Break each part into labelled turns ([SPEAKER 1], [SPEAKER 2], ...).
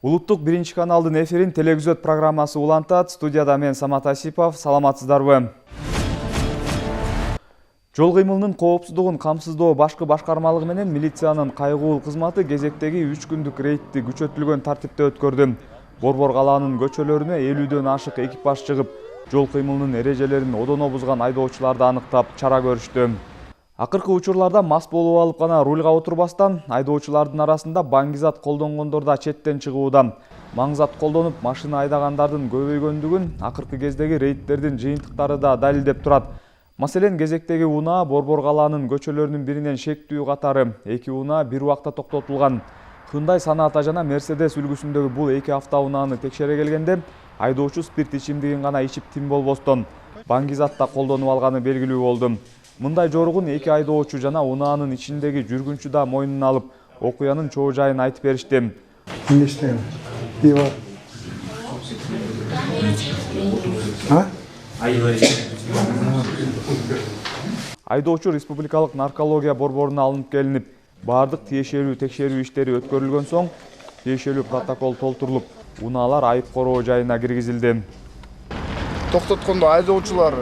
[SPEAKER 1] Улуттук биринчи каналдын эфирин телевизиот программасы улантат. Студияда мен Самат Асипов. Саламатсыздарбы? Жол кыймылынын коопсуздугун камсыздоо башкы башкармалыгы менен милициянын кайгуул кызматы кезектеги 3 күндүк рейдти күчөтүлгөн тартипте өткөрдү. Борбор калаанын көчөлөрүнө 50дөн ашык экипаж чыгып, жол кыймылынын эрежелерин одоно бузган айдоочуларды аныктап, чара көрүштү. Акыркы учурларда мас болуп алып гана рульга отурбастан, айдоочулардын арасында баңгизат колдонгондор да четтен чыгууда. Маңзат колдонуп машина айдагандардын көбөйгөндүгүн акыркы кездеги рейдтердин жыйынтыктары да далилдеп турат. Маселен, кезектеги унаа Борбор калаанын көчөлөрүнүн биринен шектүү катары 2 унаа бир убакта токтотулган. Hyundai Sonata жана Mercedes үлгүсүндөгү бул 2 автоунааны текшере келгенде, айдоочу спирт ичимдигин гана ичип тим болбостон баңгизатта колдонуп алганы белгилүү болду. Мындай жоругун 2 айдоочу жана унаанын ичиндеги жүргүнчү да мойнуна алып, окуянын чоо жайын айтып беришти. Айдоочу республикалык наркология борборуна алынып келинип, бардык тиешелүү текшерүү иштери өткөрүлгөн соң, тиешелүү протокол толтурулуп, унаалар айып короо жайына киргизилди.
[SPEAKER 2] Токтоткондо айдоочулар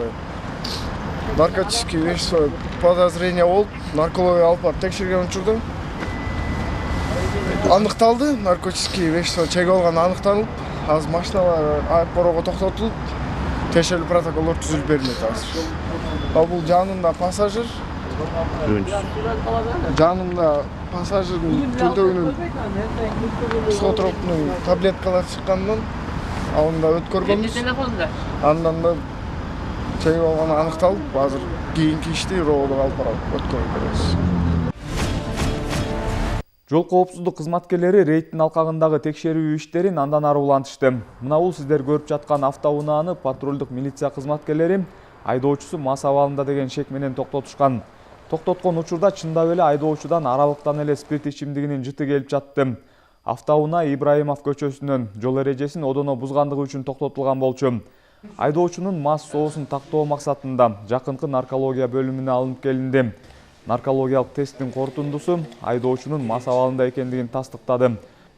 [SPEAKER 2] наркотический вещество подозрение болуп, наркология алып барып текшерген учурда аныкталды. Наркотический вещество чегип алганы аныкталып, азыр машиналар айып короого токтотулуп, тиешелүү протоколдор түзүлүп берилет азыр. Бул жанында пассажир, жанында чөлдөгүнүн психотроптун таблеткалар чыккандан, аны да өткөргөнбүз. Андан да чегип алганы аныкталып, азыр кийинки ишти роодо алып барып өткөрүп беребиз.
[SPEAKER 1] Жол коопсуздук кызматкерлери рейдтин алкагындагы текшерүү иштерин андан ары улантышты. Мына бул сиздер көрүп жаткан автоунааны патрулдук милиция кызматкерлери айдоочусу мас абалында деген шек менен токтотушкан. Токтоткон учурда чындап эле айдоочудан аралыктан эле спирт ичимдигинин жыты келип жатты. Автоунаа Ибраимов көчөсүнөн жол эрежесин одоно бузгандыгы үчүн токтотулган болчу. Айдоочунун мас соосун тактоо максатында жакынкы наркология бөлүмүнө алынып келинди. Наркологиялык тесттин корутундусу айдоочунун мас абалында экендигин тастыктады.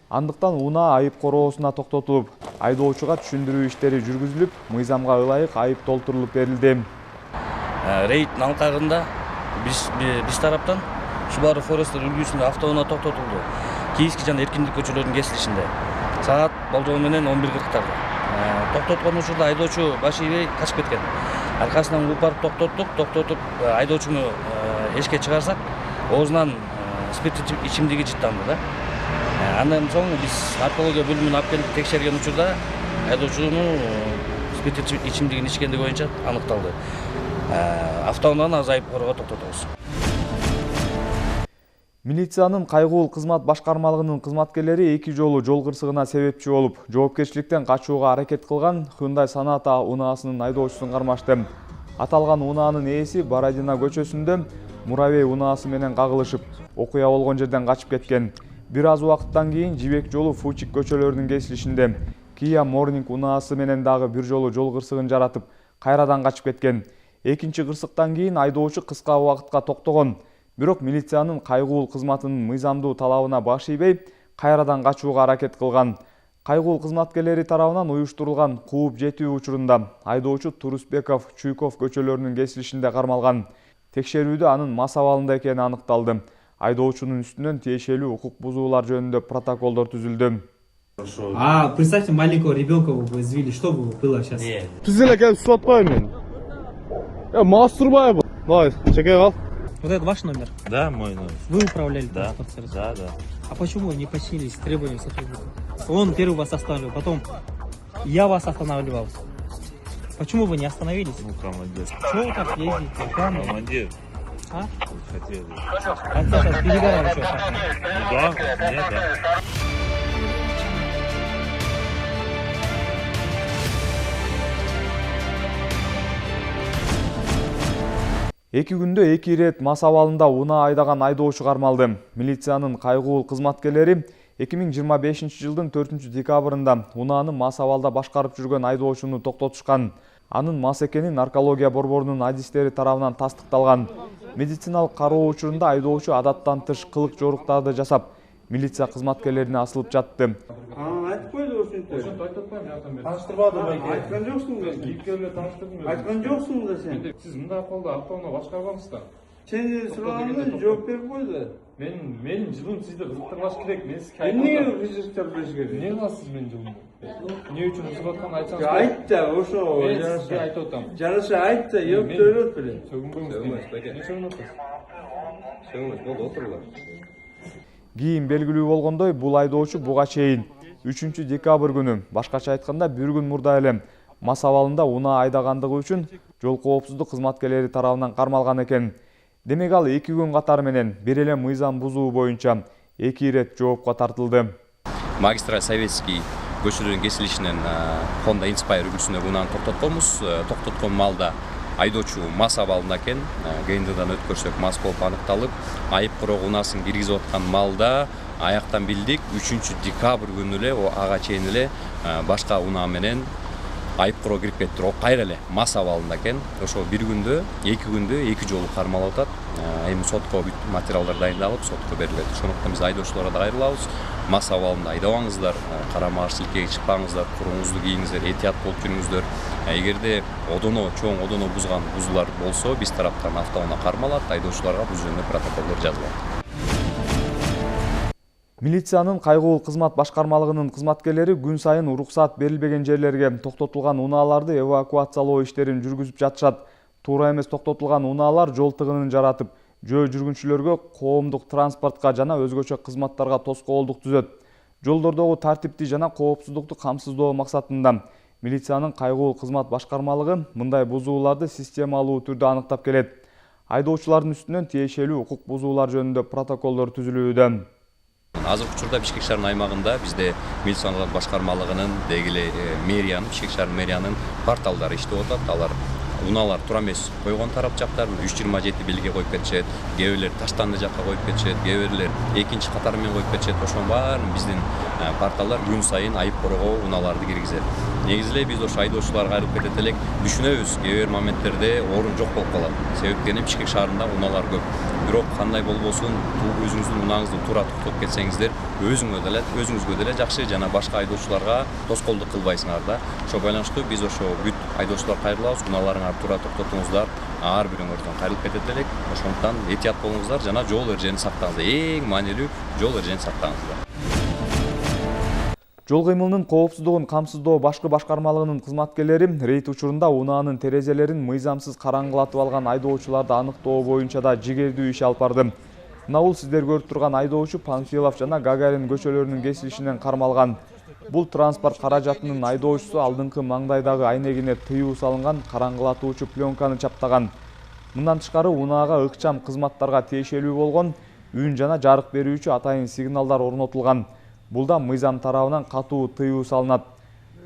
[SPEAKER 1] Андыктан унаа айып короосуна токтотулуп, айдоочуга түшүндүрүү иштери жүргүзүлүп, мыйзамга ылайык айып толтурулуп берилди.
[SPEAKER 3] Рейдтин алкагында биз тараптан Subaru Forester үлгүсүндө автоунаа токтотулду. Кийинки жана Эркиндик көчөлөрүнүн кесилишинде. Саат болжол менен 11:40-тарда. Токтоткон учурда айдоочу баш ийбей качып кеткен. Аркасынан уруп барып токтотуп, айдоочуну эшикке чыгарсак, оозунан спирт ичимдиги жыттанды да. Андан соң биз наркология бөлүмүнө алып келип текшерген учурда айдоочунун спирт ичимдигин ичкендиги боюнча аныкталды. Автоунааны азайып короого токтотобуз.
[SPEAKER 1] Милициянын кайгуул кызмат башкармалыгынын кызматкерлери 2 жолу жол кырсыгына себепчи болуп, жоопкерчиликтен качууга аракет кылган Hyundai Sonata унаасынын айдоочусун кармашты. Аталган унаанын ээси Бородина көчөсүндө Муравей унаасы менен кагылышып, окуя болгон жерден качып кеткен. Бир аз убакыттан кийин Жибек жолу Фучик көчөлөрүнүн кесилишинде Kia Morning унаасы менен дагы бир жолу жол кырсыгын жаратып, кайрадан качып кеткен. Экинчи кырсыктан кийин айдоочу кыска убакытка токтогон. Бирок милициянын кайгуул кызматынын мыйзамдуу талабына баш ийбей, кайрадан качууга аракет кылган. Кайгуул кызматкерлери тарабынан уюштурулган кууп жетүү учурунда айдоочу Турусбеков, Чуйков көчөлөрүнүн кесилишинде кармалган. Текшерүүдө анын мас абалында экени аныкталды. Айдоочунун үстүнөн тиешелүү укук бузуулар жөнүндө протоколдор түзүлдү.
[SPEAKER 4] Представьте, маленького ребенка вы извели, что было сейчас?
[SPEAKER 2] Биз эле келип сулап коеюн мен. Мас турбайбы? Давай, чекей кал.
[SPEAKER 4] Вот это ваш номер?
[SPEAKER 5] Да, мой номер.
[SPEAKER 4] Вы управляли
[SPEAKER 5] Да,
[SPEAKER 4] транспортом?
[SPEAKER 5] да.
[SPEAKER 4] А почему вы не подчинились требованиям сотрудника? Он первый вас останавливал, потом я вас останавливал. Почему вы не остановились?
[SPEAKER 5] Ну, командир.
[SPEAKER 4] Чего вы так ездите?
[SPEAKER 5] Командир.
[SPEAKER 4] А?
[SPEAKER 5] Хотели.
[SPEAKER 4] Хотя сейчас перегонял еще.
[SPEAKER 5] Ну да, нет, да.
[SPEAKER 1] Эки күндө 2 ирет мас абалында унаа айдаган айдоочу кармалды. Милициянын кайгуул кызматкерлери 2025 жылдын 4 декабрында унааны мас абалда башкарып жүргөн айдоочуну токтотушкан. Анын мас экени наркология борборунун адистери тарабынан тастыкталган. Медициналык кароо учурунда айдоочу адаттан тыш кылык жоруктарды жасап, милиция кызматкерлерине асылып жатты.
[SPEAKER 6] Айтып қойды ошентип. Ошентип айтып атпаймын, жакын. Таныштырбады байке. Айткан жоксуң да.
[SPEAKER 5] Кейіпкерлер таныштырдым.
[SPEAKER 6] Айткан жоксуң да сен.
[SPEAKER 5] Сіз мындай акылда автоунаа башкарбаңыздар.
[SPEAKER 6] Сен сураганга жооп берип койду.
[SPEAKER 5] Менин жылым сизди кызыктырбаш керек. Мен сизге
[SPEAKER 6] Эмнеге
[SPEAKER 5] айтып
[SPEAKER 6] кызыктырбаш керек?
[SPEAKER 5] эмне кыласыз менин жылымды? Эмне үчүн кызыгып атканын айтсаңыз.
[SPEAKER 6] Айт да, ошо
[SPEAKER 5] Мен сизге айтып атам.
[SPEAKER 6] жараша айт да, ёп төрөт беле.
[SPEAKER 1] Кийин белгилүү болгондой, бул айдоочу буга чейин 3 декабрь күнү, башкача айтканда бир күн мурда эле мас абалында унаа айдагандыгы үчүн жол коопсуздук кызматкерлери тарабынан кармалган экен. Демек ал 2 күн катары менен бир эле мыйзам бузуу боюнча 2 ирет жоопко тартылды.
[SPEAKER 7] Магистраль Советский көчөлөрдүн кесилишинен Honda Inspire үлгүсүнө унааны токтотконбуз. Токтоткон маалда айдоочу мас абалында экен. ГНДдан өткөрсөк мас болуп аныкталып, айып куроо унаасын киргизип аткан маалда аяктан билдик 3 декабрь күнү эле ага чейин эле башка унаа менен айып куроо кирип кетти. Кайра эле мас абалында экен. Ошо бир күндө, 2 күндө 2 жолу кармалып атат. Эми сотко бүт материалдар дайындалып, сотко берилет. Ошондуктан биз айдоочуларга да кайрылабыз. Мас абалында айдабаңыздар, карама-каршылыкка чыкпаңыздар, куруңузду кийиңиздер, этият болуп жүрүңүздөр. Эгерде чоң одоно бузган бузуулар болсо, биз тараптан автоунаа кармалат, айдоочуларга бул жөнүндө протоколдор жазылат.
[SPEAKER 1] Милициянын кайгылуу кызмат башкармалыгынын кызматкерлери күн сайын уруксаат берилбеген жерлерге токтотулган унааларды эвакуациялоо иштерин жүргүзүп жатышат. Туура эмес токтотулган унаалар жол тыгынын жаратып, жөө жүргүнчүлөргө, коомдук транспортко жана өзгөчө кызматтарга тоскоолдук түзөт. Жолдордогу тартипти жана коопсуздукту камсыздоо максатында милициянын кайгылуу кызмат башкармалыгы мындай бузууларды системалуу түрдө аныктап келет. Айдоочулардын үстүнөн тиешелүү укук бузуулар жөнүндө протоколдор түзүлүүдө.
[SPEAKER 7] Азыркы учурда Бишкек шаарынын аймагында бизде милициянын башкармалыгынын дегеле мэриянын, Бишкек шаарынын мэриянын порталдары иштеп атат. Алар унаалар туура эмес койгон тарап жактар 327 белги коюп кетишет, кээ бирлер таштанды жакка коюп кетишет, кээ бирлер экинчи катар менен коюп кетишет. Ошонун баарын биздин порталдар күн сайын айып короого унааларды киргизет. Негизи эле биз ошо айдоочуларга кайрылып кетет элек, түшүнөбүз, кээ бир моменттерде орун жок болуп калат. Себептен Бишкек шаарында унаалар көп. Бирок кандай болбосун, өзүңүздүн унааңызды туура токтотуп кетсеңиздер, өзүңүзгө деле жакшы жана башка айдоочуларга тоскоолдук кылбайсыңар да. Ошо байланыштуу биз ошо бүт айдоочулар кайрылабыз, унааларыңарды туура токтотуңуздар, ар бирөөңөрдөн кайрылып кетет элек. Ошондуктан этият болуңуздар жана жол эрежени сактаңыздар. Эң маанилүү жол эрежени сактаңыздар.
[SPEAKER 1] Жол кыймылынын коопсуздугун камсыздоо башкы башкармалыгынын кызматкерлери рейд учурунда унаанын терезелерин мыйзамсыз караңгылатып алган айдоочуларды аныктоо боюнча да жигердүү иш алып барды. Мына бул сиздер көрүп турган айдоочу Панфилов жана Гагарин көчөлөрүнүн кесилишинен кармалган. Бул транспорт каражатынын айдоочусу алдыңкы маңдайдагы айнегине тыюу салынган караңгылатуучу пленканы чаптаган. Мындан тышкары унаага ыкчам кызматтарга тиешелүү болгон үн жана жарык берүүчү атайын сигналдар орнотулган. Бул да мыйзам тарабынан катуу тыюу салынат.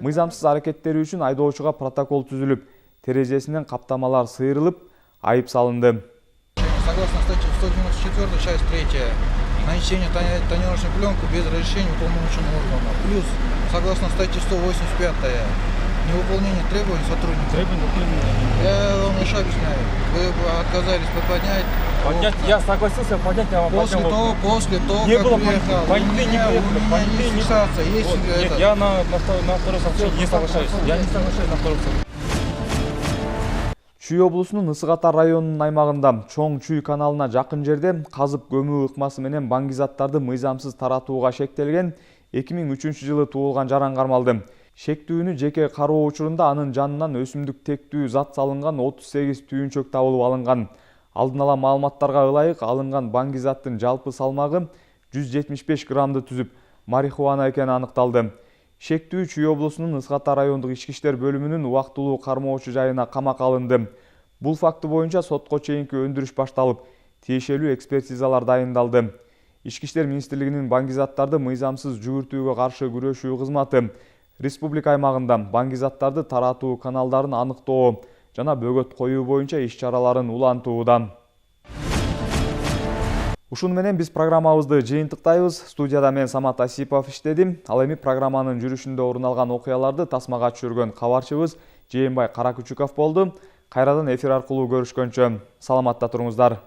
[SPEAKER 1] Мыйзамсыз аракеттери үчүн айдоочуга протокол түзүлүп, терезесинен каптамалар сыйрылып, айып салынды.
[SPEAKER 8] Согласно статье 194, часть 3, нанесение тонировочной пленки без разрешения уполномоченного органа. Плюс, согласно статье 185, невыполнение требований сотрудника. Я вам лишь объясняю. Вы отказались поднять.
[SPEAKER 9] Я согласился поднять, я вам
[SPEAKER 8] после того,
[SPEAKER 9] не
[SPEAKER 8] как
[SPEAKER 9] было
[SPEAKER 8] приехал, у меня есть фиксация, есть
[SPEAKER 9] Нет, я на второй сообщение не соглашаюсь. Я не соглашаюсь на второй сообщение.
[SPEAKER 1] Чүй облусунун Ысык Ата районунун аймагында чоң Чүй каналына жакын жерде казып көмүү ыкмасы менен баңгизаттарды мыйзамсыз таратууга шектелген 2003 жылы туулган жаран кармалды. Шектүүнү жеке кароо учурунда анын жанынан өсүмдүк тектүү зат салынган 38 түйүнчөк табылып алынган. Алдын ала маалыматтарга ылайык алынган баңгизаттын жалпы салмагы 175 граммды түзүп, марихуана экени аныкталды. Шектүү Чүй облусунун Ысык Ата райондук ички иштер бөлүмүнүн убактылуу кармоочу жайына камакка алынды. Бул факты боюнча сотко чейинки өндүрүш башталып, тиешелүү экспертизалар дайындалды. Ички иштер министрлигинин баңгизаттарды мыйзамсыз жүгүртүүгө каршы күрөшүү кызматы республика аймагында баңгизаттарды таратуу каналдарын аныктоо жана бөгөт коюу боюнча иш-чараларын улантууда. Ушуну менен биз программабызды жыйынтыктайбыз. Студияда мен Самат Асипов иштедим. Ал эми программанын жүрүшүндө орун алган окуяларды тасмага түшүргөн кабарчыбыз Жээнбай Каракүчүков болду. Кайрадан эфир аркылуу көрүшкөнчө саламатта туруңуздар.